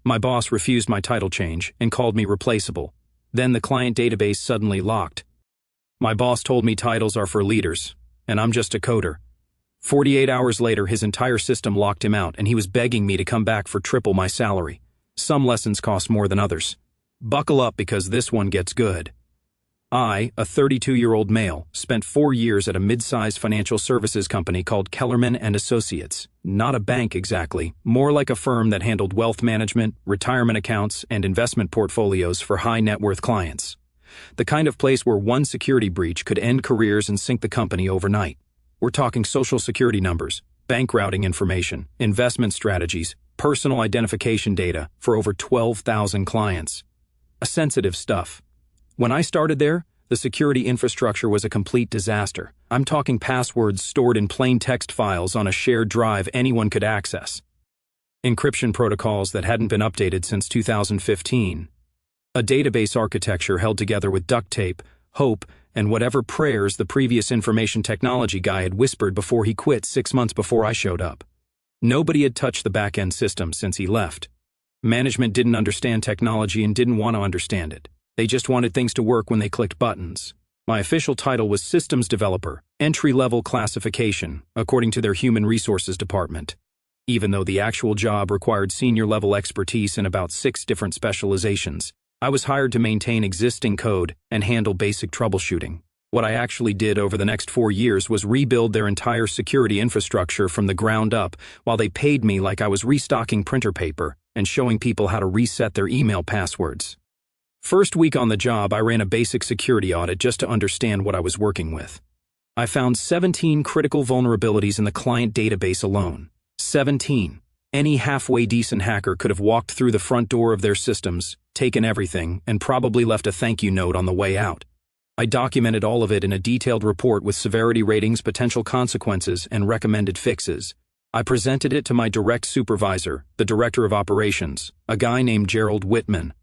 My boss refused my title change and called me replaceable. Then the client database suddenly locked. My boss told me titles are for leaders, and I'm just a coder. 48 hours later, his entire system locked him out, and he was begging me to come back for triple my salary. Some lessons cost more than others. Buckle up because this one gets good. I, a 32-year-old male, spent 4 years at a mid-sized financial services company called Kellerman & Associates. Not a bank exactly, more like a firm that handled wealth management, retirement accounts, and investment portfolios for high-net-worth clients. The kind of place where one security breach could end careers and sink the company overnight. We're talking social security numbers, bank routing information, investment strategies, personal identification data for over 12,000 clients. Sensitive stuff. When I started there, the security infrastructure was a complete disaster. I'm talking passwords stored in plain text files on a shared drive anyone could access. Encryption protocols that hadn't been updated since 2015. A database architecture held together with duct tape, hope, and whatever prayers the previous information technology guy had whispered before he quit 6 months before I showed up. Nobody had touched the back-end system since he left. Management didn't understand technology and didn't want to understand it. They just wanted things to work when they clicked buttons. My official title was Systems Developer, entry-level classification, according to their Human Resources Department. Even though the actual job required senior-level expertise in about 6 different specializations, I was hired to maintain existing code and handle basic troubleshooting. What I actually did over the next 4 years was rebuild their entire security infrastructure from the ground up while they paid me like I was restocking printer paper and showing people how to reset their email passwords. First week on the job, I ran a basic security audit just to understand what I was working with. I found 17 critical vulnerabilities in the client database alone. 17. Any halfway decent hacker could have walked through the front door of their systems, taken everything, and probably left a thank you note on the way out. I documented all of it in a detailed report with severity ratings, potential consequences, and recommended fixes. I presented it to my direct supervisor, the director of operations, a guy named Gerald Whitman.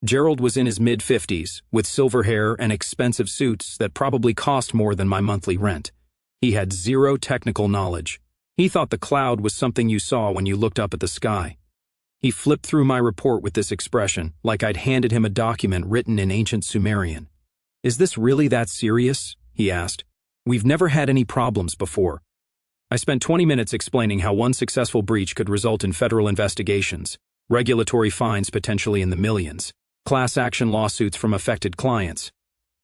Gerald was in his mid-50s, with silver hair and expensive suits that probably cost more than my monthly rent. He had zero technical knowledge. He thought the cloud was something you saw when you looked up at the sky. He flipped through my report with this expression, like I'd handed him a document written in ancient Sumerian. "Is this really that serious?" he asked. "We've never had any problems before." I spent 20 minutes explaining how one successful breach could result in federal investigations, regulatory fines potentially in the millions, class action lawsuits from affected clients,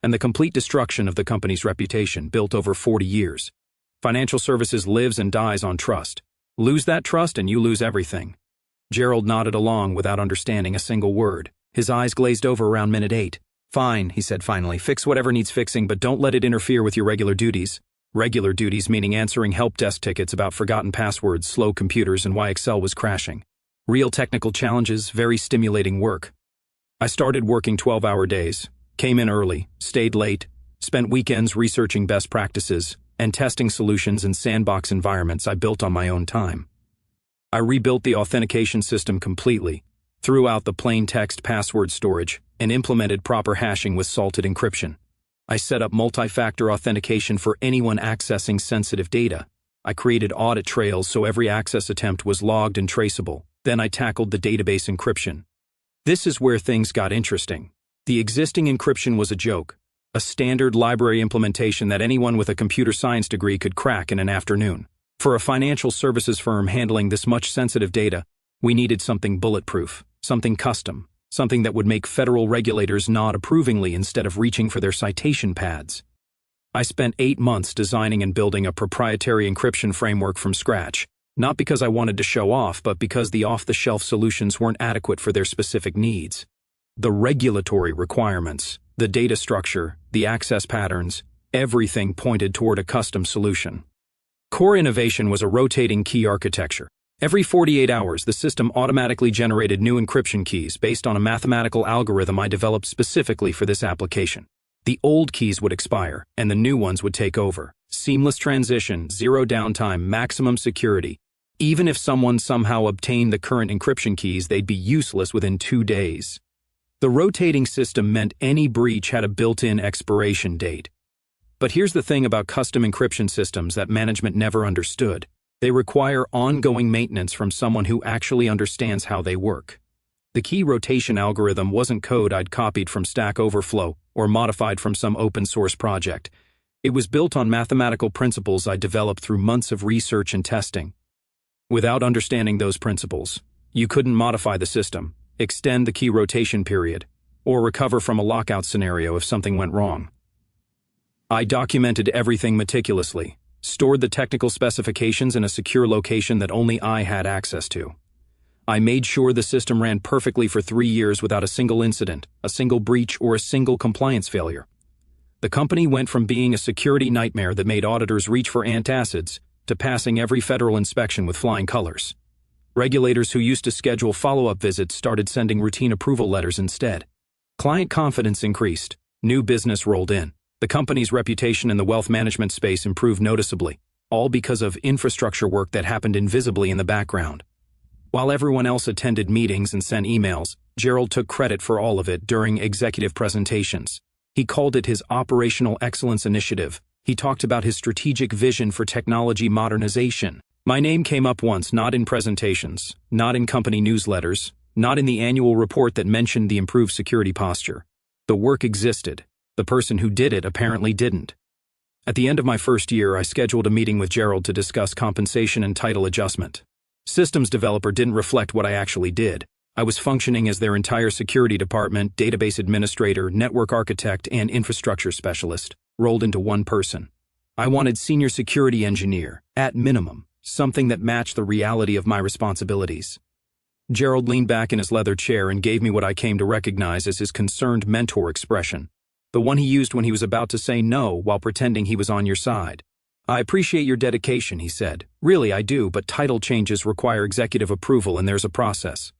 and the complete destruction of the company's reputation built over 40 years. Financial services lives and dies on trust. Lose that trust and you lose everything. Gerald nodded along without understanding a single word. His eyes glazed over around minute 8. "Fine," he said finally. "Fix whatever needs fixing, but don't let it interfere with your regular duties." Regular duties meaning answering help desk tickets about forgotten passwords, slow computers, and why Excel was crashing. Real technical challenges, very stimulating work. I started working 12-hour days, came in early, stayed late, spent weekends researching best practices, and testing solutions in sandbox environments I built on my own time. I rebuilt the authentication system completely, threw out the plain text password storage, and implemented proper hashing with salted encryption. I set up multi-factor authentication for anyone accessing sensitive data. I created audit trails so every access attempt was logged and traceable. Then I tackled the database encryption. This is where things got interesting. The existing encryption was a joke, a standard library implementation that anyone with a computer science degree could crack in an afternoon. For a financial services firm handling this much sensitive data, we needed something bulletproof, something custom, something that would make federal regulators nod approvingly instead of reaching for their citation pads. I spent 8 months designing and building a proprietary encryption framework from scratch. Not because I wanted to show off, but because the off-the-shelf solutions weren't adequate for their specific needs. The regulatory requirements, the data structure, the access patterns, everything pointed toward a custom solution. Core innovation was a rotating key architecture. Every 48 hours, the system automatically generated new encryption keys based on a mathematical algorithm I developed specifically for this application. The old keys would expire, and the new ones would take over. Seamless transition, zero downtime, maximum security. Even if someone somehow obtained the current encryption keys, they'd be useless within 2 days. The rotating system meant any breach had a built-in expiration date. But here's the thing about custom encryption systems that management never understood. They require ongoing maintenance from someone who actually understands how they work. The key rotation algorithm wasn't code I'd copied from Stack Overflow or modified from some open-source project. It was built on mathematical principles I developed through months of research and testing. Without understanding those principles, you couldn't modify the system, extend the key rotation period, or recover from a lockout scenario if something went wrong. I documented everything meticulously, stored the technical specifications in a secure location that only I had access to. I made sure the system ran perfectly for 3 years without a single incident, a single breach, or a single compliance failure. The company went from being a security nightmare that made auditors reach for antacids to passing every federal inspection with flying colors. Regulators who used to schedule follow-up visits started sending routine approval letters instead. Client confidence increased. New business rolled in. The company's reputation in the wealth management space improved noticeably, all because of infrastructure work that happened invisibly in the background. While everyone else attended meetings and sent emails, Gerald took credit for all of it during executive presentations. He called it his Operational Excellence Initiative. He talked about his strategic vision for technology modernization. My name came up once, not in presentations, not in company newsletters, not in the annual report that mentioned the improved security posture. The work existed. The person who did it apparently didn't. At the end of my first year, I scheduled a meeting with Gerald to discuss compensation and title adjustment. Systems developer didn't reflect what I actually did. I was functioning as their entire security department, database administrator, network architect, and infrastructure specialist, rolled into one person. I wanted senior security engineer, at minimum, something that matched the reality of my responsibilities. Gerald leaned back in his leather chair and gave me what I came to recognize as his concerned mentor expression, the one he used when he was about to say no while pretending he was on your side. I appreciate your dedication, he said. Really, I do, but title changes require executive approval and there's a process.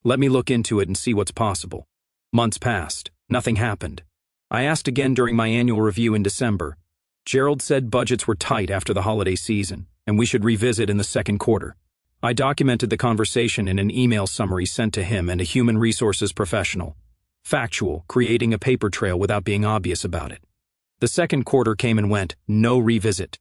Let me look into it and see what's possible. Months passed. Nothing happened. I asked again during my annual review in December. Gerald said budgets were tight after the holiday season, and we should revisit in the second quarter. I documented the conversation in an email summary sent to him and a human resources professional. Factual, creating a paper trail without being obvious about it. The second quarter came and went, no revisit.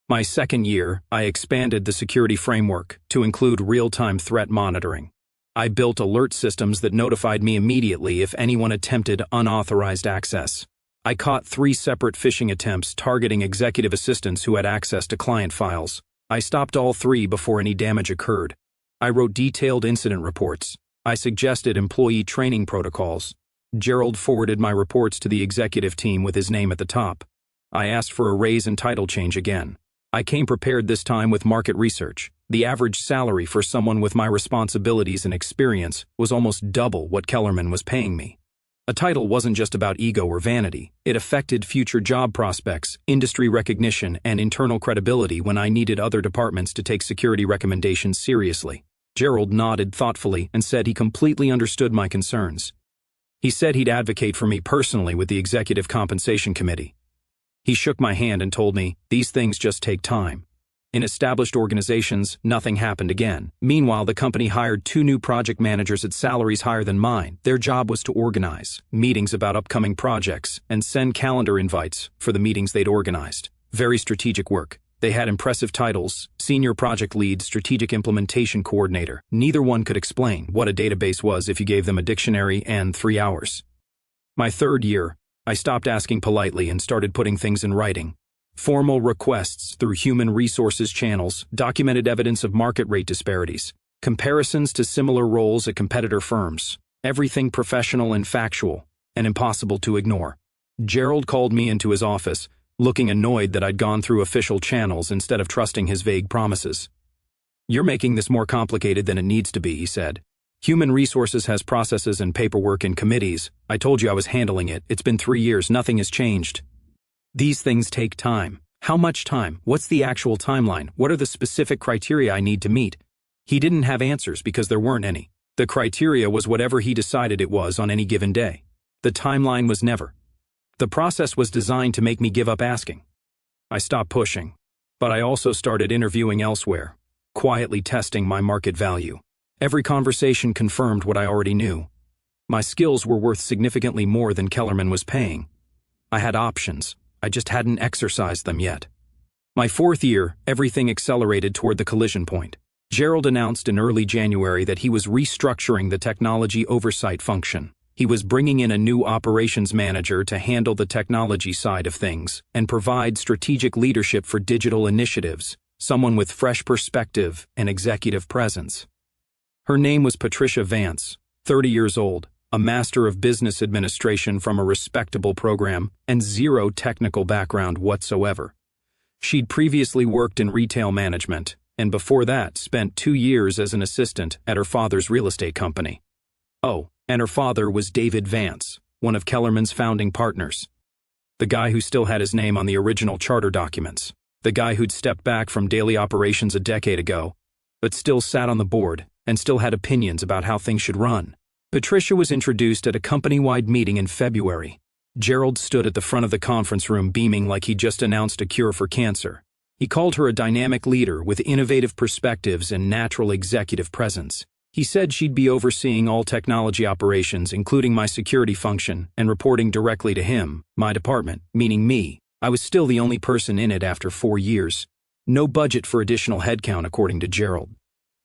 My second year, I expanded the security framework to include real-time threat monitoring. I built alert systems that notified me immediately if anyone attempted unauthorized access. I caught 3 separate phishing attempts targeting executive assistants who had access to client files. I stopped all 3 before any damage occurred. I wrote detailed incident reports. I suggested employee training protocols. Gerald forwarded my reports to the executive team with his name at the top. I asked for a raise and title change again. I came prepared this time with market research. The average salary for someone with my responsibilities and experience was almost double what Kellerman was paying me. A title wasn't just about ego or vanity. It affected future job prospects, industry recognition, and internal credibility when I needed other departments to take security recommendations seriously. Gerald nodded thoughtfully and said he completely understood my concerns. He said he'd advocate for me personally with the Executive Compensation Committee. He shook my hand and told me, these things just take time. In established organizations, nothing happened again. Meanwhile, the company hired 2 new project managers at salaries higher than mine. Their job was to organize meetings about upcoming projects and send calendar invites for the meetings they'd organized. Very strategic work. They had impressive titles: Senior Project Lead, Strategic Implementation Coordinator. Neither one could explain what a database was if you gave them a dictionary and 3 hours. My third year, I stopped asking politely and started putting things in writing. Formal requests through human resources channels, documented evidence of market rate disparities, comparisons to similar roles at competitor firms, everything professional and factual, and impossible to ignore. Gerald called me into his office, looking annoyed that I'd gone through official channels instead of trusting his vague promises. "You're making this more complicated than it needs to be," he said. "Human resources has processes and paperwork and committees. I told you I was handling it. It's been 3 years. Nothing has changed. These things take time. How much time? What's the actual timeline? What are the specific criteria I need to meet?" He didn't have answers because there weren't any. The criteria was whatever he decided it was on any given day. The timeline was never. The process was designed to make me give up asking. I stopped pushing, but I also started interviewing elsewhere, quietly testing my market value. Every conversation confirmed what I already knew. My skills were worth significantly more than Kellerman was paying. I had options. I just hadn't exercised them yet. My fourth year, everything accelerated toward the collision point. Gerald announced in early January that he was restructuring the technology oversight function. He was bringing in a new operations manager to handle the technology side of things and provide strategic leadership for digital initiatives, someone with fresh perspective and executive presence. Her name was Patricia Vance, 30 years old, a master of business administration from a respectable program, and zero technical background whatsoever. She'd previously worked in retail management, and before that spent 2 years as an assistant at her father's real estate company. Oh, and her father was David Vance, one of Kellerman's founding partners. The guy who still had his name on the original charter documents. The guy who'd stepped back from daily operations a decade ago, but still sat on the board and still had opinions about how things should run. Patricia was introduced at a company-wide meeting in February. Gerald stood at the front of the conference room beaming like he'd just announced a cure for cancer. He called her a dynamic leader with innovative perspectives and natural executive presence. He said she'd be overseeing all technology operations, including my security function, and reporting directly to him, my department, meaning me. I was still the only person in it after 4 years. No budget for additional headcount, according to Gerald.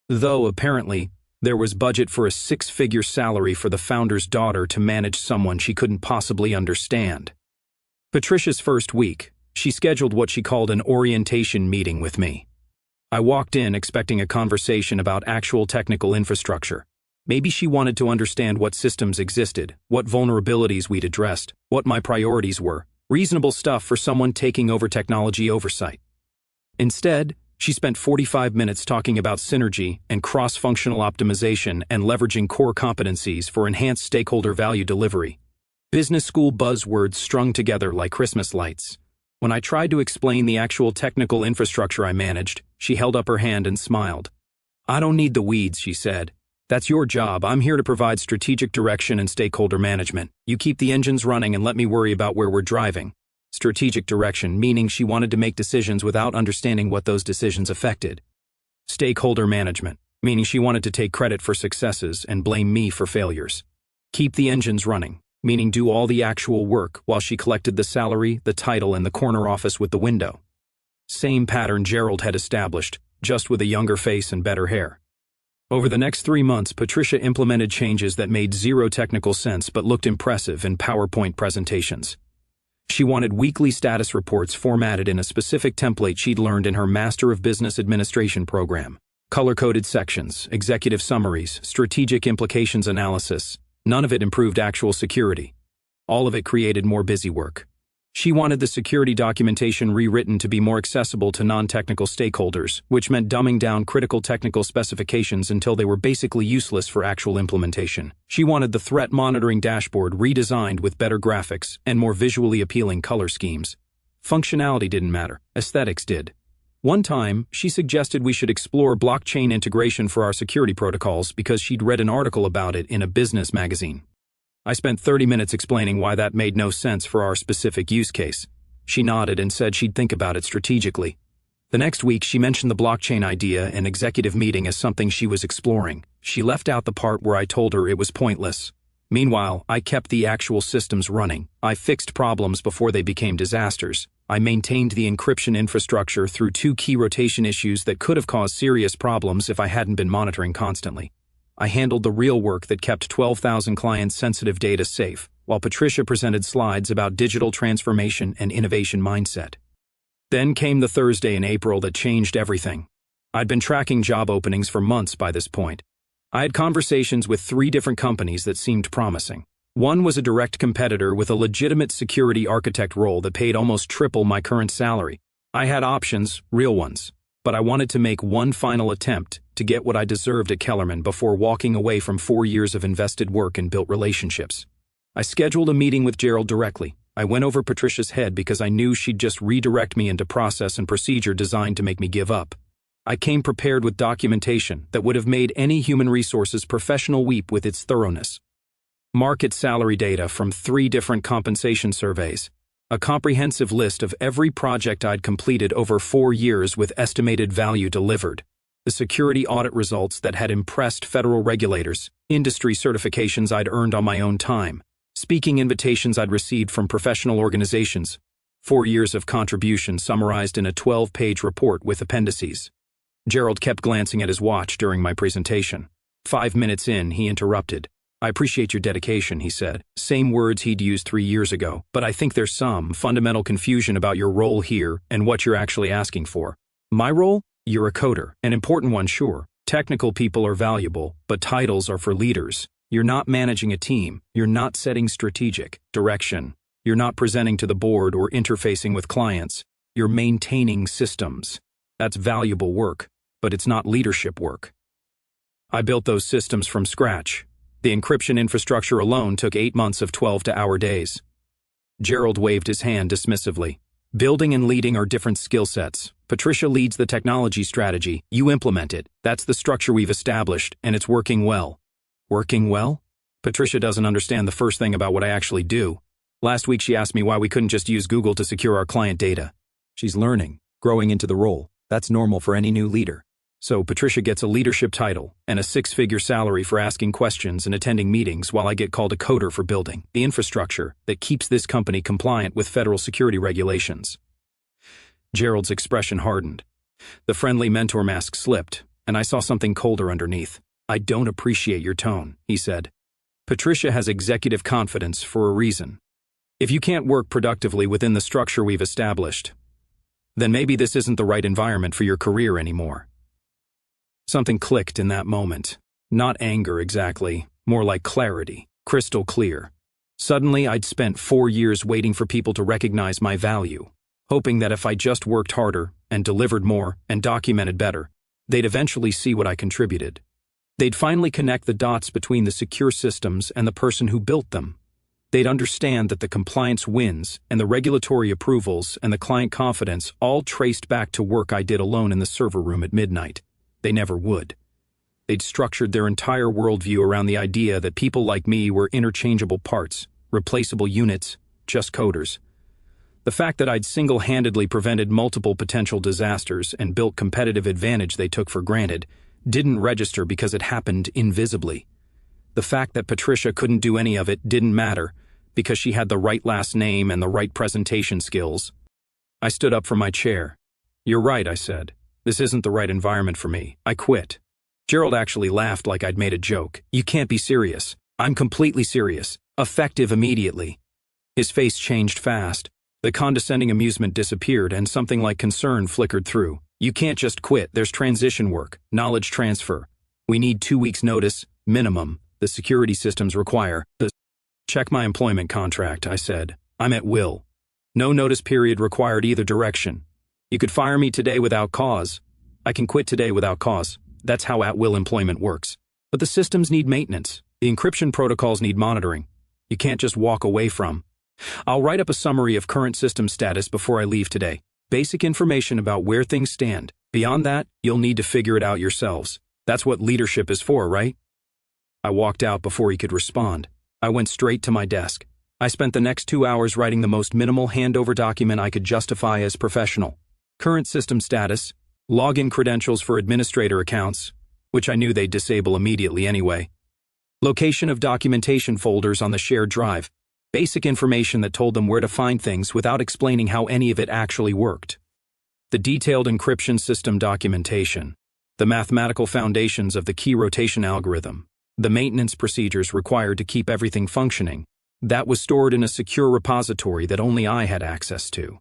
Though, apparently, there was budget for a 6-figure salary for the founder's daughter to manage someone she couldn't possibly understand. Patricia's first week, she scheduled what she called an orientation meeting with me. I walked in expecting a conversation about actual technical infrastructure. Maybe she wanted to understand what systems existed, what vulnerabilities we'd addressed, what my priorities were. Reasonable stuff for someone taking over technology oversight. Instead, she spent 45 minutes talking about synergy and cross-functional optimization and leveraging core competencies for enhanced stakeholder value delivery. Business school buzzwords strung together like Christmas lights. When I tried to explain the actual technical infrastructure I managed, she held up her hand and smiled. "I don't need the weeds," she said. "That's your job. I'm here to provide strategic direction and stakeholder management. You keep the engines running and let me worry about where we're driving." Strategic direction, meaning she wanted to make decisions without understanding what those decisions affected. Stakeholder management, meaning she wanted to take credit for successes and blame me for failures. Keep the engines running, meaning do all the actual work while she collected the salary, the title, and the corner office with the window. Same pattern Gerald had established, just with a younger face and better hair. Over the next 3 months, Patricia implemented changes that made zero technical sense but looked impressive in PowerPoint presentations. She wanted weekly status reports formatted in a specific template she'd learned in her Master of Business Administration program. Color-coded sections, executive summaries, strategic implications analysis. None of it improved actual security. All of it created more busy work. She wanted the security documentation rewritten to be more accessible to non-technical stakeholders, which meant dumbing down critical technical specifications until they were basically useless for actual implementation. She wanted the threat monitoring dashboard redesigned with better graphics and more visually appealing color schemes. Functionality didn't matter, aesthetics did. One time, she suggested we should explore blockchain integration for our security protocols because she'd read an article about it in a business magazine. I spent 30 minutes explaining why that made no sense for our specific use case. She nodded and said she'd think about it strategically. The next week, she mentioned the blockchain idea in executive meeting as something she was exploring. She left out the part where I told her it was pointless. Meanwhile, I kept the actual systems running. I fixed problems before they became disasters. I maintained the encryption infrastructure through 2 key rotation issues that could have caused serious problems if I hadn't been monitoring constantly. I handled the real work that kept 12,000 clients' sensitive data safe, while Patricia presented slides about digital transformation and innovation mindset. Then came the Thursday in April that changed everything. I'd been tracking job openings for months by this point. I had conversations with 3 different companies that seemed promising. One was a direct competitor with a legitimate security architect role that paid almost triple my current salary. I had options, real ones, but I wanted to make one final attempt to get what I deserved at Kellerman before walking away from 4 years of invested work and built relationships. I scheduled a meeting with Gerald directly. I went over Patricia's head because I knew she'd just redirect me into process and procedure designed to make me give up. I came prepared with documentation that would have made any human resources professional weep with its thoroughness. Market salary data from 3 different compensation surveys, a comprehensive list of every project I'd completed over 4 years with estimated value delivered, the security audit results that had impressed federal regulators, industry certifications I'd earned on my own time, speaking invitations I'd received from professional organizations, 4 years of contribution summarized in a 12-page report with appendices. Gerald kept glancing at his watch during my presentation. 5 minutes in, he interrupted. "I appreciate your dedication," he said. Same words he'd used 3 years ago, but I think there's some fundamental confusion about your role here and what you're actually asking for. My role? You're a coder. An important one, sure. Technical people are valuable, but titles are for leaders. You're not managing a team. You're not setting strategic direction. You're not presenting to the board or interfacing with clients. You're maintaining systems. That's valuable work, but it's not leadership work. I built those systems from scratch. The encryption infrastructure alone took 8 months of 12-hour days. Gerald waved his hand dismissively. Building and leading are different skill sets. Patricia leads the technology strategy. You implement it. That's the structure we've established, and it's working well. Working well? Patricia doesn't understand the first thing about what I actually do. Last week she asked me why we couldn't just use Google to secure our client data. She's learning, growing into the role. That's normal for any new leader. So Patricia gets a leadership title and a 6-figure salary for asking questions and attending meetings, while I get called a coder for building the infrastructure that keeps this company compliant with federal security regulations. Gerald's expression hardened. The friendly mentor mask slipped, and I saw something colder underneath. "I don't appreciate your tone," he said. "Patricia has executive confidence for a reason. If you can't work productively within the structure we've established, then maybe this isn't the right environment for your career anymore." Something clicked in that moment. Not anger exactly, more like clarity, crystal clear. Suddenly, I'd spent 4 years waiting for people to recognize my value, hoping that if I just worked harder and delivered more and documented better, they'd eventually see what I contributed. They'd finally connect the dots between the secure systems and the person who built them. They'd understand that the compliance wins and the regulatory approvals and the client confidence all traced back to work I did alone in the server room at midnight. They never would. They'd structured their entire worldview around the idea that people like me were interchangeable parts, replaceable units, just coders. The fact that I'd single-handedly prevented multiple potential disasters and built competitive advantage they took for granted didn't register because it happened invisibly. The fact that Patricia couldn't do any of it didn't matter because she had the right last name and the right presentation skills. I stood up from my chair. "You're right," I said. "This isn't the right environment for me. I quit." Gerald actually laughed like I'd made a joke. "You can't be serious." "I'm completely serious. Effective immediately." His face changed fast. The condescending amusement disappeared and something like concern flickered through. "You can't just quit. There's transition work, knowledge transfer. We need 2 weeks' notice, minimum. The security systems require the..." "Check my employment contract," I said. "I'm at will. No notice period required either direction. You could fire me today without cause. I can quit today without cause. That's how at-will employment works. But the systems need maintenance. The encryption protocols need monitoring. You can't just walk away from. I'll write up a summary of current system status before I leave today. Basic information about where things stand. Beyond that, you'll need to figure it out yourselves. That's what leadership is for, right?" I walked out before he could respond. I went straight to my desk. I spent the next 2 hours writing the most minimal handover document I could justify as professional. Current system status, login credentials for administrator accounts, which I knew they'd disable immediately anyway. Location of documentation folders on the shared drive. Basic information that told them where to find things without explaining how any of it actually worked. The detailed encryption system documentation. The mathematical foundations of the key rotation algorithm. The maintenance procedures required to keep everything functioning. That was stored in a secure repository that only I had access to.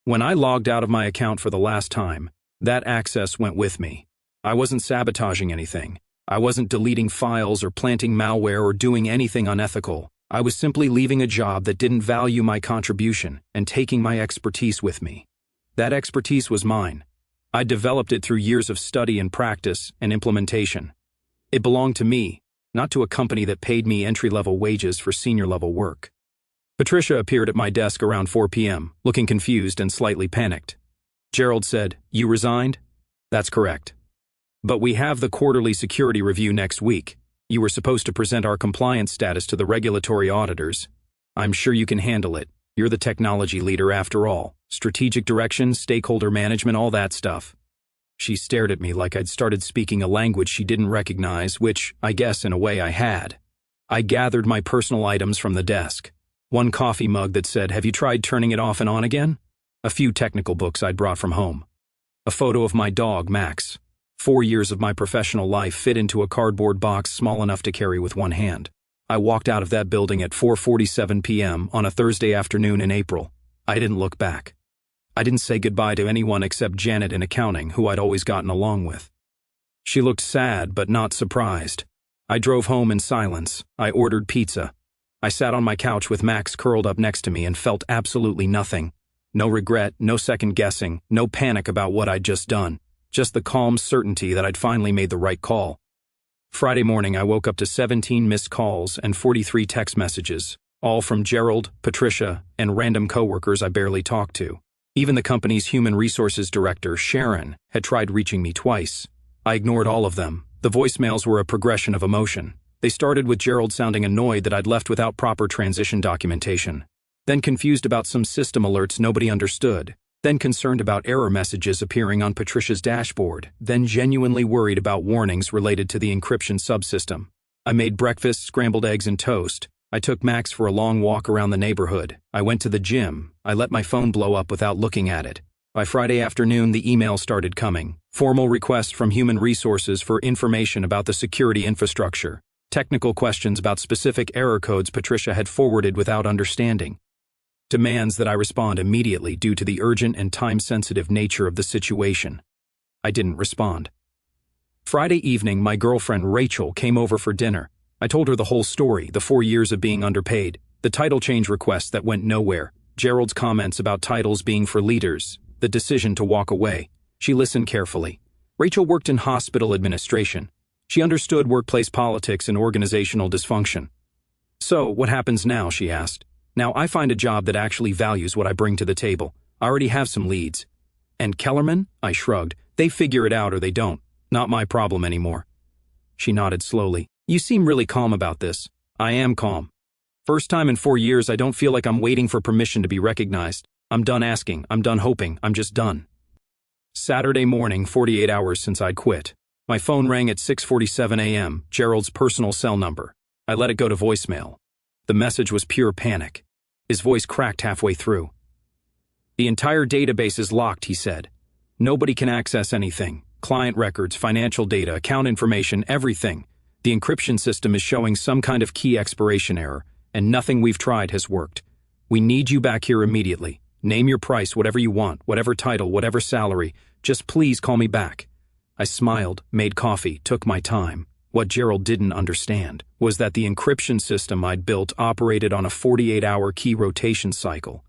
When I logged out of my account for the last time, that access went with me. I wasn't sabotaging anything. I wasn't deleting files or planting malware or doing anything unethical. I was simply leaving a job that didn't value my contribution and taking my expertise with me. That expertise was mine. I developed it through years of study and practice and implementation. It belonged to me, not to a company that paid me entry-level wages for senior-level work. Patricia appeared at my desk around 4 p.m., looking confused and slightly panicked. Gerald said, "You resigned?" "That's correct. But we have the quarterly security review next week. You were supposed to present our compliance status to the regulatory auditors. I'm sure you can handle it. You're the technology leader after all. Strategic direction, stakeholder management, all that stuff." She stared at me like I'd started speaking a language she didn't recognize, which, I guess in a way I had. I gathered my personal items from the desk. One coffee mug that said, "Have you tried turning it off and on again?" A few technical books I'd brought from home. A photo of my dog, Max. 4 years of my professional life fit into a cardboard box small enough to carry with one hand. I walked out of that building at 4:47 p.m. on a Thursday afternoon in April. I didn't look back. I didn't say goodbye to anyone except Janet in accounting, who I'd always gotten along with. She looked sad but not surprised. I drove home in silence. I ordered pizza. I sat on my couch with Max curled up next to me and felt absolutely nothing. No regret, no second guessing, no panic about what I'd just done. Just the calm certainty that I'd finally made the right call. Friday morning, I woke up to 17 missed calls and 43 text messages, all from Gerald, Patricia, and random coworkers I barely talked to. Even the company's human resources director, Sharon, had tried reaching me twice. I ignored all of them. The voicemails were a progression of emotion. They started with Gerald sounding annoyed that I'd left without proper transition documentation, then confused about some system alerts nobody understood, then concerned about error messages appearing on Patricia's dashboard, then genuinely worried about warnings related to the encryption subsystem. I made breakfast, scrambled eggs and toast. I took Max for a long walk around the neighborhood. I went to the gym. I let my phone blow up without looking at it. By Friday afternoon, the emails started coming. Formal requests from human resources for information about the security infrastructure. Technical questions about specific error codes Patricia had forwarded without understanding. Demands that I respond immediately due to the urgent and time-sensitive nature of the situation. I didn't respond. Friday evening, my girlfriend Rachel came over for dinner. I told her the whole story, the 4 years of being underpaid, the title change request that went nowhere, Gerald's comments about titles being for leaders, the decision to walk away. She listened carefully. Rachel worked in hospital administration. She understood workplace politics and organizational dysfunction. "So, what happens now?" she asked. "Now I find a job that actually values what I bring to the table. I already have some leads." "And Kellerman?" I shrugged. "They figure it out or they don't. Not my problem anymore." She nodded slowly. "You seem really calm about this." "I am calm. First time in 4 years I don't feel like I'm waiting for permission to be recognized. I'm done asking, I'm done hoping, I'm just done." Saturday morning, 48 hours since I'd quit. My phone rang at 6:47 a.m., Gerald's personal cell number. I let it go to voicemail. The message was pure panic. His voice cracked halfway through. "The entire database is locked," he said. "Nobody can access anything. Client records, financial data, account information, everything. The encryption system is showing some kind of key expiration error, and nothing we've tried has worked. We need you back here immediately. Name your price, whatever you want, whatever title, whatever salary. Just please call me back." I smiled, made coffee, took my time. What Gerald didn't understand was that the encryption system I'd built operated on a 48-hour key rotation cycle.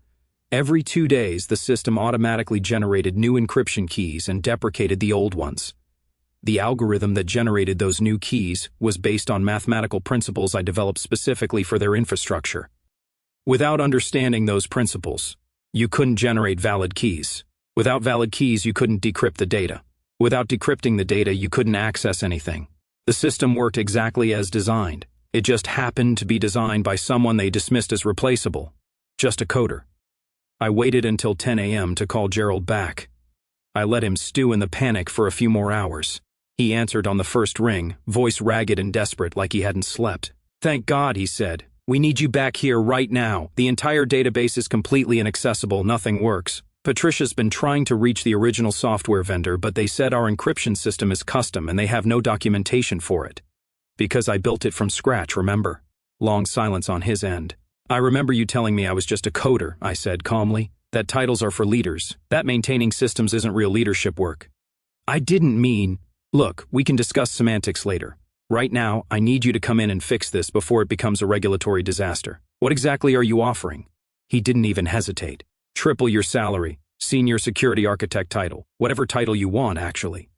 Every 2 days, the system automatically generated new encryption keys and deprecated the old ones. The algorithm that generated those new keys was based on mathematical principles I developed specifically for their infrastructure. Without understanding those principles, you couldn't generate valid keys. Without valid keys, you couldn't decrypt the data. Without decrypting the data, you couldn't access anything. The system worked exactly as designed. It just happened to be designed by someone they dismissed as replaceable. Just a coder. I waited until 10 a.m. to call Gerald back. I let him stew in the panic for a few more hours. He answered on the first ring, voice ragged and desperate like he hadn't slept. "Thank God," he said. "We need you back here right now. The entire database is completely inaccessible. Nothing works. Patricia's been trying to reach the original software vendor, but they said our encryption system is custom and they have no documentation for it. Because I built it from scratch, remember?" Long silence on his end. "I remember you telling me I was just a coder," I said calmly. "That titles are for leaders. That maintaining systems isn't real leadership work." "I didn't mean..." "Look, we can discuss semantics later. Right now, I need you to come in and fix this before it becomes a regulatory disaster. What exactly are you offering?" He didn't even hesitate. "Triple your salary, senior security architect title, whatever title you want, actually.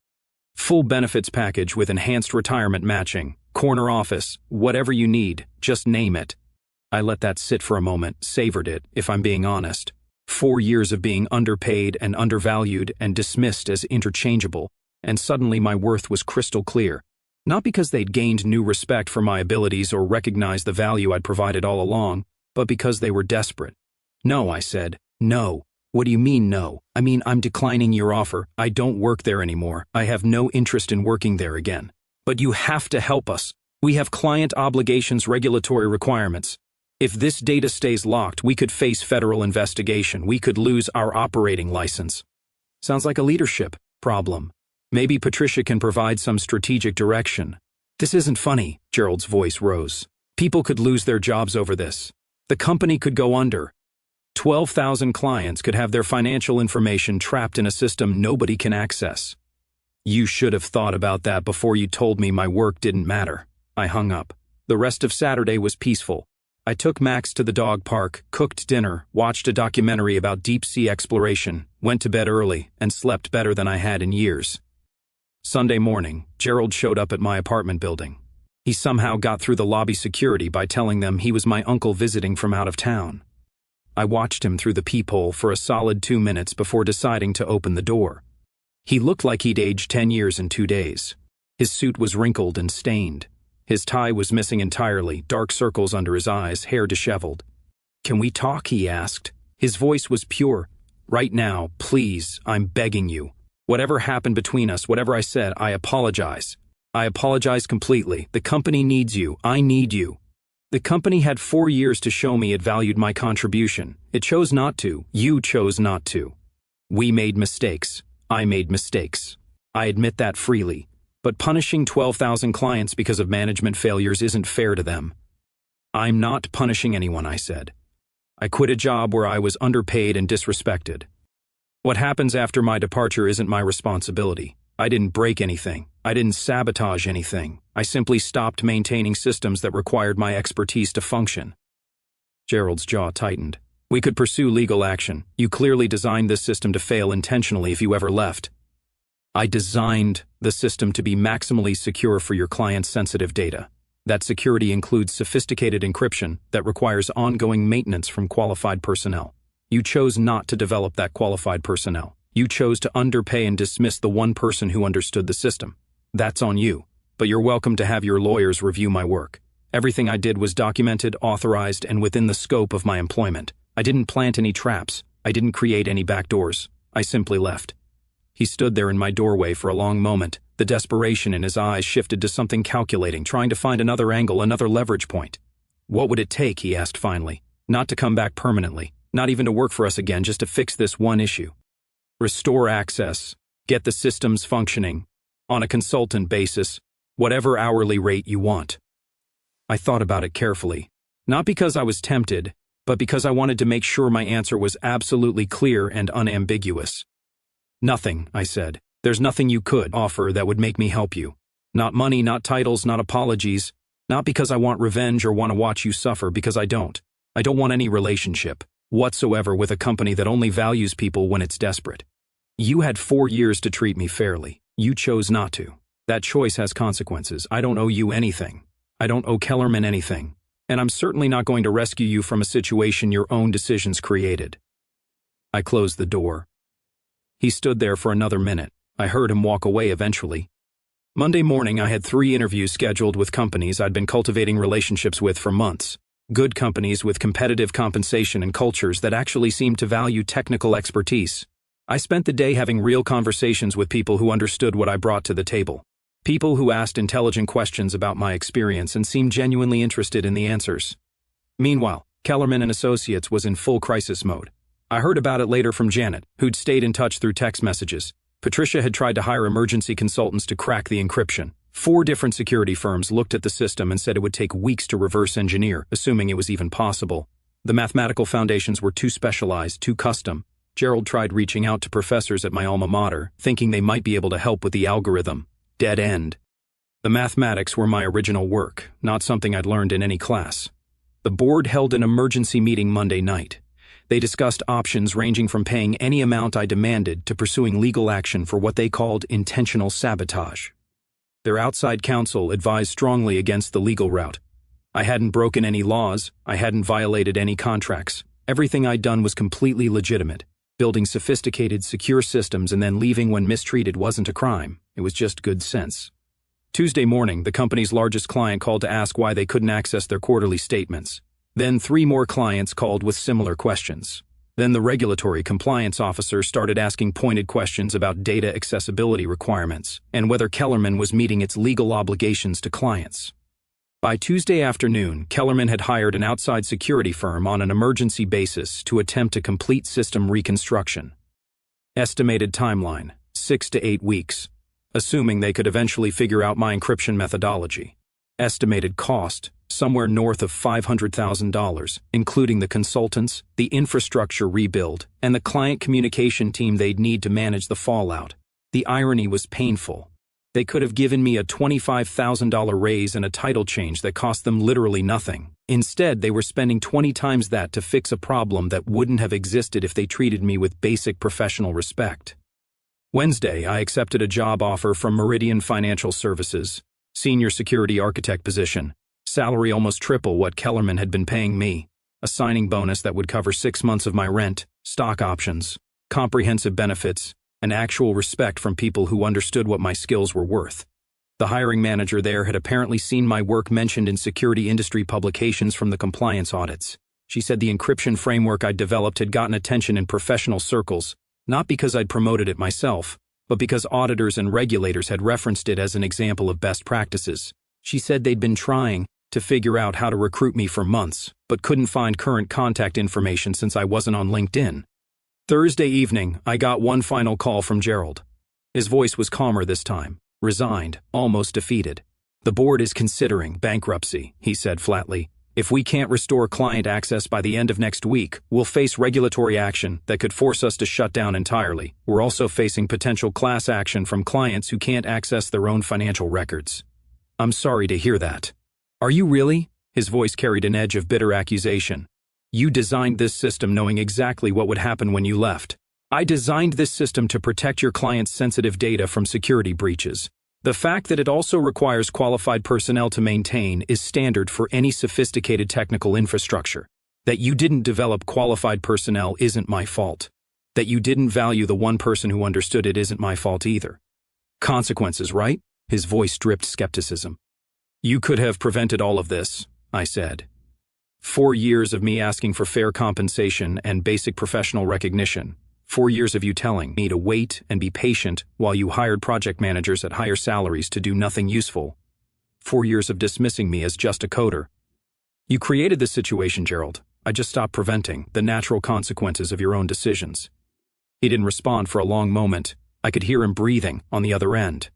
Full benefits package with enhanced retirement matching, corner office, whatever you need, just name it." I let that sit for a moment, savored it, if I'm being honest. 4 years of being underpaid and undervalued and dismissed as interchangeable, and suddenly my worth was crystal clear. Not because they'd gained new respect for my abilities or recognized the value I'd provided all along, but because they were desperate. "No," I said. "No." "What do you mean, no?" "I mean, I'm declining your offer. I don't work there anymore. I have no interest in working there again." "But you have to help us. We have client obligations, regulatory requirements. If this data stays locked, we could face federal investigation. We could lose our operating license." "Sounds like a leadership problem." Maybe Patricia can provide some strategic direction. This isn't funny, Gerald's voice rose. People could lose their jobs over this. The company could go under. 12,000 clients could have their financial information trapped in a system nobody can access. You should have thought about that before you told me my work didn't matter. I hung up. The rest of Saturday was peaceful. I took Max to the dog park, cooked dinner, watched a documentary about deep-sea exploration, went to bed early, and slept better than I had in years. Sunday morning, Gerald showed up at my apartment building. He somehow got through the lobby security by telling them he was my uncle visiting from out of town. I watched him through the peephole for a solid 2 minutes before deciding to open the door. He looked like he'd aged 10 years in 2 days. His suit was wrinkled and stained. His tie was missing entirely, dark circles under his eyes, hair disheveled. "Can we talk?" he asked. His voice was pure. "Right now, please, I'm begging you. Whatever happened between us, whatever I said, I apologize. I apologize completely. The company needs you. I need you." The company had 4 years to show me it valued my contribution. It chose not to. You chose not to. We made mistakes. I made mistakes. I admit that freely. But punishing 12,000 clients because of management failures isn't fair to them. "I'm not punishing anyone," I said. "I quit a job where I was underpaid and disrespected. What happens after my departure isn't my responsibility. I didn't break anything. I didn't sabotage anything. I simply stopped maintaining systems that required my expertise to function." Gerald's jaw tightened. "We could pursue legal action. You clearly designed this system to fail intentionally if you ever left." "I designed the system to be maximally secure for your client's sensitive data. That security includes sophisticated encryption that requires ongoing maintenance from qualified personnel. You chose not to develop that qualified personnel. You chose to underpay and dismiss the one person who understood the system. That's on you, but you're welcome to have your lawyers review my work. Everything I did was documented, authorized, and within the scope of my employment. I didn't plant any traps. I didn't create any backdoors. I simply left." He stood there in my doorway for a long moment. The desperation in his eyes shifted to something calculating, trying to find another angle, another leverage point. "What would it take," he asked finally, "not to come back permanently, not even to work for us again, just to fix this one issue? Restore access, get the systems functioning, on a consultant basis, whatever hourly rate you want." I thought about it carefully, not because I was tempted, but because I wanted to make sure my answer was absolutely clear and unambiguous. "Nothing," I said. "There's nothing you could offer that would make me help you. Not money, not titles, not apologies. Not because I want revenge or want to watch you suffer, because I don't. I don't want any relationship whatsoever with a company that only values people when it's desperate. You had 4 years to treat me fairly. You chose not to. That choice has consequences. I don't owe you anything. I don't owe Kellerman anything. And I'm certainly not going to rescue you from a situation your own decisions created." I closed the door. He stood there for another minute. I heard him walk away eventually. Monday morning, I had 3 interviews scheduled with companies I'd been cultivating relationships with for months. Good companies with competitive compensation and cultures that actually seemed to value technical expertise. I spent the day having real conversations with people who understood what I brought to the table. People who asked intelligent questions about my experience and seemed genuinely interested in the answers. Meanwhile, Kellerman and Associates was in full crisis mode. I heard about it later from Janet, who'd stayed in touch through text messages. Patricia had tried to hire emergency consultants to crack the encryption. 4 different security firms looked at the system and said it would take weeks to reverse engineer, assuming it was even possible. The mathematical foundations were too specialized, too custom. Gerald tried reaching out to professors at my alma mater, thinking they might be able to help with the algorithm. Dead end. The mathematics were my original work, not something I'd learned in any class. The board held an emergency meeting Monday night. They discussed options ranging from paying any amount I demanded to pursuing legal action for what they called intentional sabotage. Their outside counsel advised strongly against the legal route. I hadn't broken any laws, I hadn't violated any contracts. Everything I'd done was completely legitimate. Building sophisticated, secure systems and then leaving when mistreated wasn't a crime. It was just good sense. Tuesday morning, the company's largest client called to ask why they couldn't access their quarterly statements. Then 3 more clients called with similar questions. Then the regulatory compliance officer started asking pointed questions about data accessibility requirements and whether Kellerman was meeting its legal obligations to clients. By Tuesday afternoon, Kellerman had hired an outside security firm on an emergency basis to attempt a complete system reconstruction. Estimated timeline, 6 to 8 weeks. assuming they could eventually figure out my encryption methodology. Estimated cost, somewhere north of $500,000, including the consultants, the infrastructure rebuild, and the client communication team they'd need to manage the fallout. The irony was painful. They could have given me a $25,000 raise and a title change that cost them literally nothing. Instead, they were spending 20 times that to fix a problem that wouldn't have existed if they treated me with basic professional respect. Wednesday, I accepted a job offer from Meridian Financial Services, senior security architect position, salary almost triple what Kellerman had been paying me, a signing bonus that would cover 6 months of my rent, stock options, comprehensive benefits, and actual respect from people who understood what my skills were worth. The hiring manager there had apparently seen my work mentioned in security industry publications from the compliance audits. She said the encryption framework I'd developed had gotten attention in professional circles, not because I'd promoted it myself, but because auditors and regulators had referenced it as an example of best practices. She said they'd been trying to figure out how to recruit me for months, but couldn't find current contact information since I wasn't on LinkedIn. Thursday evening, I got one final call from Gerald. His voice was calmer this time, resigned, almost defeated. "The board is considering bankruptcy," he said flatly. "If we can't restore client access by the end of next week, we'll face regulatory action that could force us to shut down entirely. We're also facing potential class action from clients who can't access their own financial records." "I'm sorry to hear that." "Are you really?" His voice carried an edge of bitter accusation. "You designed this system knowing exactly what would happen when you left." "I designed this system to protect your client's sensitive data from security breaches. The fact that it also requires qualified personnel to maintain is standard for any sophisticated technical infrastructure. That you didn't develop qualified personnel isn't my fault. That you didn't value the one person who understood it isn't my fault either. Consequences, right?" His voice dripped skepticism. "You could have prevented all of this," I said. 4 years of me asking for fair compensation and basic professional recognition. 4 years of you telling me to wait and be patient while you hired project managers at higher salaries to do nothing useful. 4 years of dismissing me as just a coder. You created this situation, Gerald. I just stopped preventing the natural consequences of your own decisions. He didn't respond for a long moment. I could hear him breathing on the other end.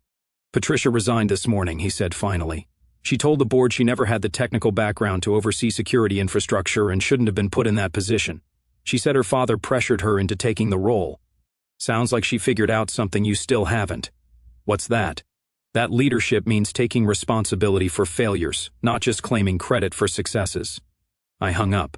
Patricia resigned this morning, he said finally. She told the board she never had the technical background to oversee security infrastructure and shouldn't have been put in that position. She said her father pressured her into taking the role. Sounds like she figured out something you still haven't. What's that? That leadership means taking responsibility for failures, not just claiming credit for successes. I hung up.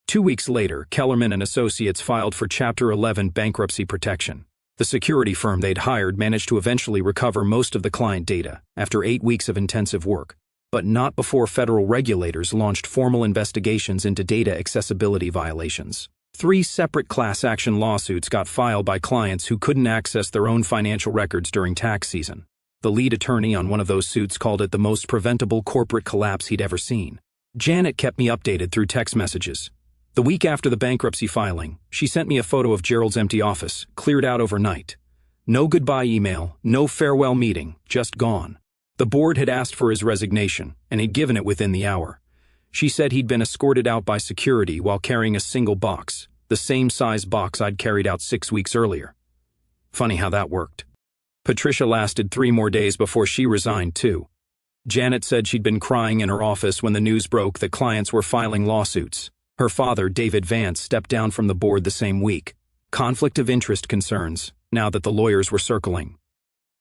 2 weeks later, Kellerman and Associates filed for Chapter 11 bankruptcy protection. The security firm they'd hired managed to eventually recover most of the client data after 8 weeks of intensive work, but not before federal regulators launched formal investigations into data accessibility violations. 3 separate class action lawsuits got filed by clients who couldn't access their own financial records during tax season. The lead attorney on one of those suits called it the most preventable corporate collapse he'd ever seen. Janet kept me updated through text messages. The week after the bankruptcy filing, she sent me a photo of Gerald's empty office, cleared out overnight. No goodbye email, no farewell meeting, just gone. The board had asked for his resignation, and he'd given it within the hour. She said he'd been escorted out by security while carrying a single box, the same size box I'd carried out 6 weeks earlier. Funny how that worked. Patricia lasted 3 more days before she resigned, too. Janet said she'd been crying in her office when the news broke that clients were filing lawsuits. Her father, David Vance, stepped down from the board the same week. Conflict of interest concerns, now that the lawyers were circling.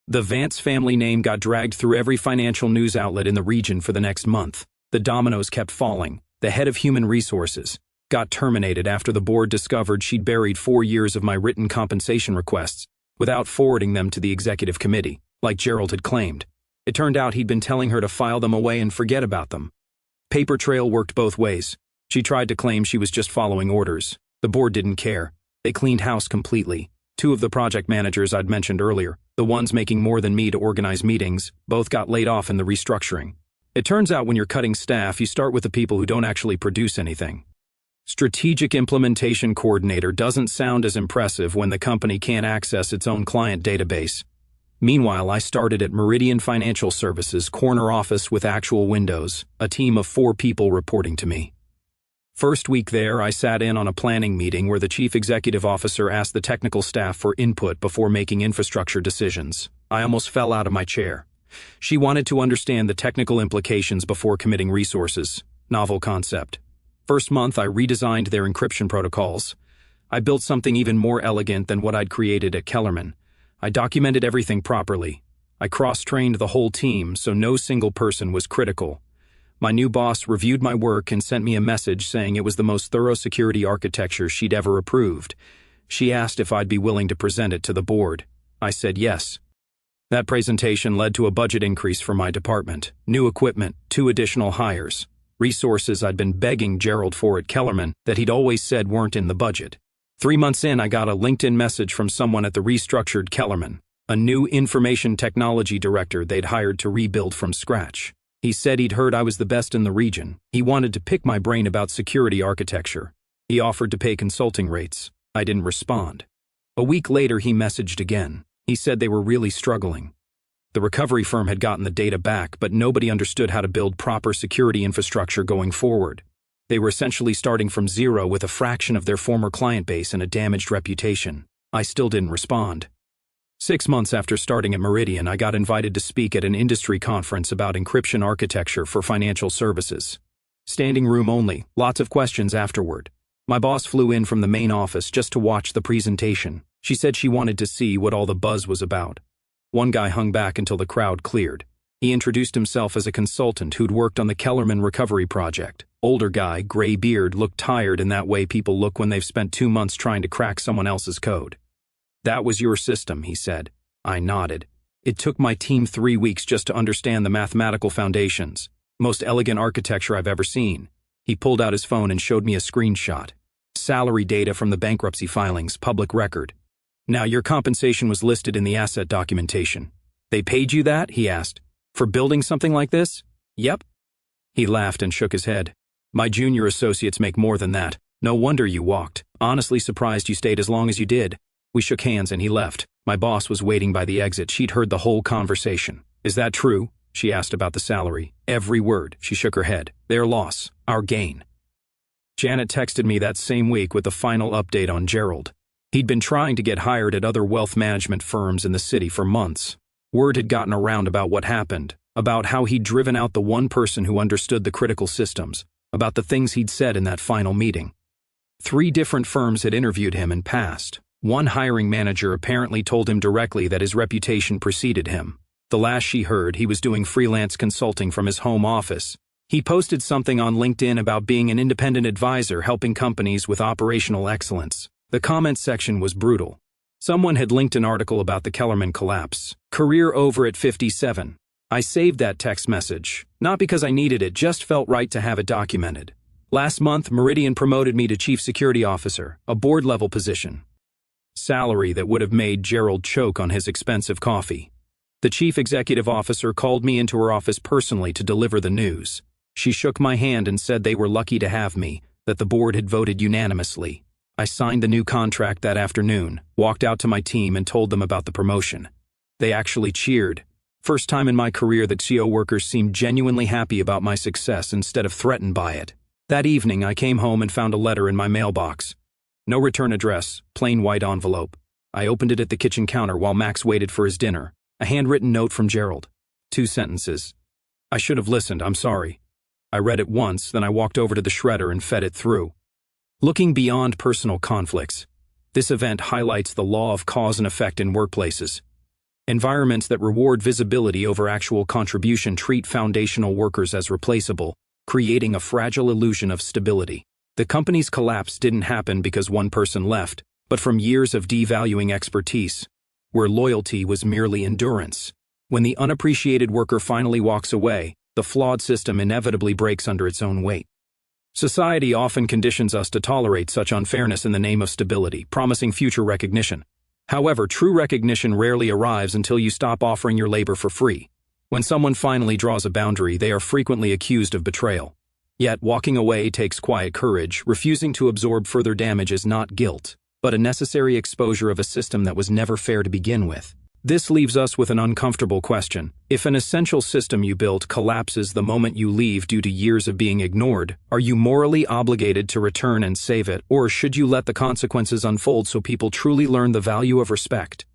The Vance family name got dragged through every financial news outlet in the region for the next month. The dominoes kept falling. The head of human resources got terminated after the board discovered she'd buried 4 years of my written compensation requests without forwarding them to the executive committee, like Gerald had claimed. It turned out he'd been telling her to file them away and forget about them. Paper trail worked both ways. She tried to claim she was just following orders. The board didn't care. They cleaned house completely. 2 of the project managers I'd mentioned earlier, the ones making more than me to organize meetings, both got laid off in the restructuring. It turns out when you're cutting staff, you start with the people who don't actually produce anything. Strategic Implementation Coordinator doesn't sound as impressive when the company can't access its own client database. Meanwhile, I started at Meridian Financial Services, corner office with actual windows, a team of 4 people reporting to me. First week there, I sat in on a planning meeting where the chief executive officer asked the technical staff for input before making infrastructure decisions. I almost fell out of my chair. She wanted to understand the technical implications before committing resources. Novel concept. First month, I redesigned their encryption protocols. I built something even more elegant than what I'd created at Kellerman. I documented everything properly. I cross-trained the whole team, so no single person was critical. My new boss reviewed my work and sent me a message saying it was the most thorough security architecture she'd ever approved. She asked if I'd be willing to present it to the board. I said yes. That presentation led to a budget increase for my department, new equipment, 2 additional hires, resources I'd been begging Gerald for at Kellerman that he'd always said weren't in the budget. 3 months in, I got a LinkedIn message from someone at the restructured Kellerman, a new information technology director they'd hired to rebuild from scratch. He said he'd heard I was the best in the region. He wanted to pick my brain about security architecture. He offered to pay consulting rates. I didn't respond. A week later, he messaged again. He said they were really struggling. The recovery firm had gotten the data back, but nobody understood how to build proper security infrastructure going forward. They were essentially starting from zero with a fraction of their former client base and a damaged reputation. I still didn't respond. 6 months after starting at Meridian, I got invited to speak at an industry conference about encryption architecture for financial services. Standing room only, lots of questions afterward. My boss flew in from the main office just to watch the presentation. She said she wanted to see what all the buzz was about. One guy hung back until the crowd cleared. He introduced himself as a consultant who'd worked on the Kellerman recovery project. Older guy, gray beard, looked tired in that way people look when they've spent 2 months trying to crack someone else's code. That was your system, he said. I nodded. It took my team 3 weeks just to understand the mathematical foundations. Most elegant architecture I've ever seen. He pulled out his phone and showed me a screenshot. Salary data from the bankruptcy filings, public record. Now, your compensation was listed in the asset documentation. They paid you that? He asked. For building something like this? Yep. He laughed and shook his head. My junior associates make more than that. No wonder you walked. Honestly surprised you stayed as long as you did. We shook hands and he left. My boss was waiting by the exit. She'd heard the whole conversation. Is that true? She asked about the salary. Every word. She shook her head. Their loss. Our gain. Janet texted me that same week with the final update on Gerald. He'd been trying to get hired at other wealth management firms in the city for months. Word had gotten around about what happened, about how he'd driven out the one person who understood the critical systems, about the things he'd said in that final meeting. 3 different firms had interviewed him and passed. One hiring manager apparently told him directly that his reputation preceded him. The last she heard, he was doing freelance consulting from his home office. He posted something on LinkedIn about being an independent advisor helping companies with operational excellence. The comment section was brutal. Someone had linked an article about the Kellerman collapse. Career over at 57. I saved that text message. Not because I needed it, just felt right to have it documented. Last month, Meridian promoted me to Chief Security Officer, a board-level position. Salary that would have made Gerald choke on his expensive coffee. The Chief Executive Officer called me into her office personally to deliver the news. She shook my hand and said they were lucky to have me, that the board had voted unanimously. I signed the new contract that afternoon, walked out to my team and told them about the promotion. They actually cheered. First time in my career that CO workers seemed genuinely happy about my success instead of threatened by it. That evening, I came home and found a letter in my mailbox. No return address, plain white envelope. I opened it at the kitchen counter while Max waited for his dinner. A handwritten note from Gerald. 2 sentences. I should have listened, I'm sorry. I read it once, then I walked over to the shredder and fed it through. Looking beyond personal conflicts, this event highlights the law of cause and effect in workplaces. Environments that reward visibility over actual contribution treat foundational workers as replaceable, creating a fragile illusion of stability. The company's collapse didn't happen because one person left, but from years of devaluing expertise, where loyalty was merely endurance. When the unappreciated worker finally walks away, the flawed system inevitably breaks under its own weight. Society often conditions us to tolerate such unfairness in the name of stability, promising future recognition. However, true recognition rarely arrives until you stop offering your labor for free. When someone finally draws a boundary, they are frequently accused of betrayal. Yet, walking away takes quiet courage. Refusing to absorb further damage is not guilt, but a necessary exposure of a system that was never fair to begin with. This leaves us with an uncomfortable question. If an essential system you built collapses the moment you leave due to years of being ignored, are you morally obligated to return and save it, or should you let the consequences unfold so people truly learn the value of respect?